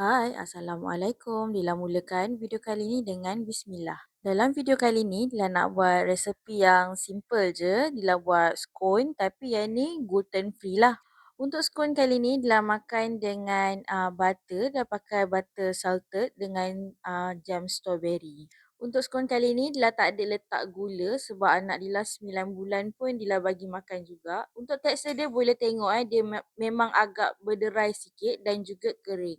Hai, Assalamualaikum. Dila mulakan video kali ini dengan bismillah. Dalam video kali ini, Dila nak buat resepi yang simple je. Dila buat scone tapi yang ni gluten free lah. Untuk scone kali ni, Dila makan dengan butter. Dila pakai butter salted dengan jam strawberry. Untuk scone kali ni, Dila tak ada letak gula sebab anak Dila 9 bulan pun Dila bagi makan juga. Untuk tekstur dia boleh tengok dia memang agak berderai sikit dan juga kering.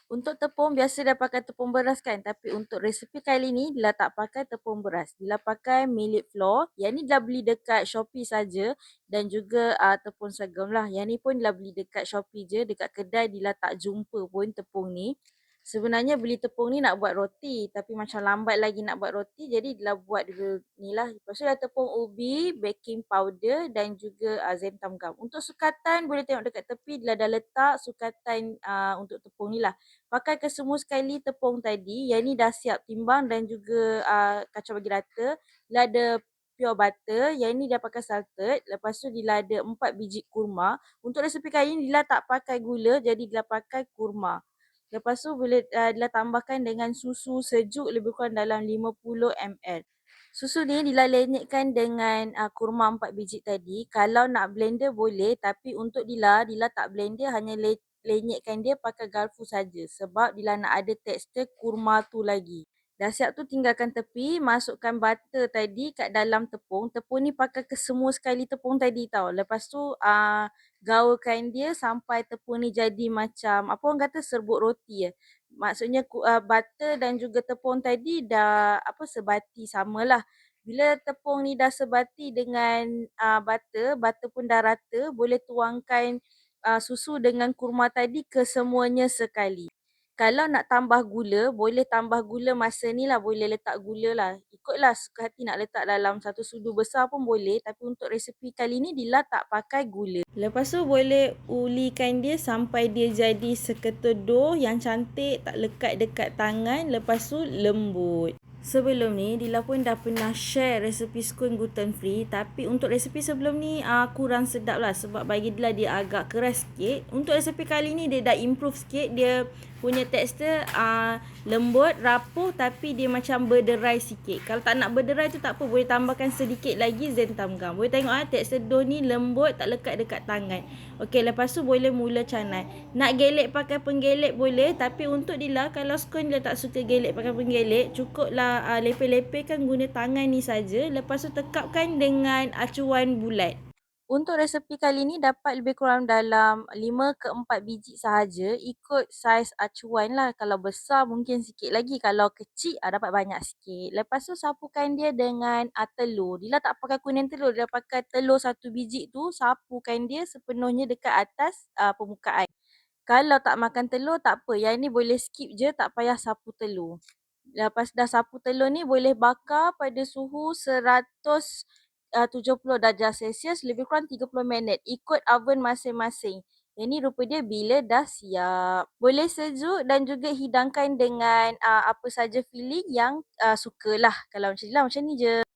Untuk tepung biasa dia pakai tepung beras kan, tapi untuk resepi kali ni Dila tak pakai tepung beras. Dila pakai millet flour. Yang ni Dila beli dekat Shopee saja dan juga tepung sorghum lah. Yang ni pun Dila beli dekat Shopee je, dekat kedai Dila tak jumpa pun tepung ni. Sebenarnya beli tepung ni nak buat roti tapi macam lambat lagi nak buat roti jadi Dila buat dulu ni lah. Lepas tu dah tepung ubi, baking powder dan juga zentam gum. Untuk sukatan boleh tengok dekat tepi Dila dah letak sukatan untuk tepung ni lah. Pakai ke semua sekali tepung tadi. Yang ni dah siap timbang dan juga kacau bagi rata. Dia ada pure butter. Yang ni dah pakai salted. Lepas tu dia ada 4 biji kurma. Untuk resepi kali ni dia tak pakai gula jadi dia pakai kurma. Lepas tu boleh dia tambahkan dengan susu sejuk lebih kurang dalam 50 ml. Susu ni Dila lenyekkan dengan kurma 4 biji tadi. Kalau nak blender boleh tapi untuk Dila tak blender hanya lenyekkan dia pakai garpu saja sebab Dila nak ada tekstur kurma tu lagi. Dah siap tu tinggalkan tepi, masukkan butter tadi kat dalam tepung. Tepung ni pakai ke semua sekali tepung tadi tau. Lepas tu gaulkan dia sampai tepung ni jadi macam apa orang kata serbuk roti . Maksudnya butter dan juga tepung tadi dah sebati samalah. Bila tepung ni dah sebati dengan butter pun dah rata, boleh tuangkan susu dengan kurma tadi ke semuanya sekali. Kalau nak tambah gula, boleh tambah gula masa ni lah, boleh letak gula lah. Ikutlah suka hati nak letak dalam satu sudu besar pun boleh. Tapi untuk resepi kali ni Dila tak pakai gula. Lepas tu boleh ulikan dia sampai dia jadi seketul yang cantik, tak lekat dekat tangan. Lepas tu lembut. Sebelum ni Dila pun dah pernah share resepi scone gluten free tapi untuk resepi sebelum ni kurang sedap lah sebab bagi Dila dia agak keras sikit. Untuk resepi kali ni dia dah improve sikit, dia punya tekstur lembut, rapuh tapi dia macam berderai sikit. Kalau tak nak berderai tu tak apa, boleh tambahkan sedikit lagi zentam gum. Boleh tengok tekstur dough ni lembut, tak lekat dekat tangan. Okey, lepas tu boleh mula canai. Nak gelek pakai penggelek boleh tapi untuk Dila kalau scone dia tak suka gelek pakai penggelek, cukuplah lepeh-lepehkan guna tangan ni saja. Lepas tu tekapkan dengan acuan bulat. Untuk resepi kali ni dapat lebih kurang dalam 5 ke 4 biji sahaja. Ikut saiz acuan lah. Kalau besar mungkin sikit lagi. Kalau kecil dapat banyak sikit. Lepas tu sapukan dia dengan telur. Dila tak pakai kuning telur. Dia pakai telur 1 biji tu. Sapukan dia sepenuhnya dekat atas permukaan. Kalau tak makan telur tak apa. Yang ni boleh skip je, tak payah sapu telur. Lepas dah sapu telur ni boleh bakar pada suhu 170 darjah Celsius lebih kurang 30 minit. Ikut oven masing-masing. Yang ni rupa dia bila dah siap. Boleh sejuk dan juga hidangkan dengan apa saja filling yang sukalah. Kalau macam ni lah, macam ni je.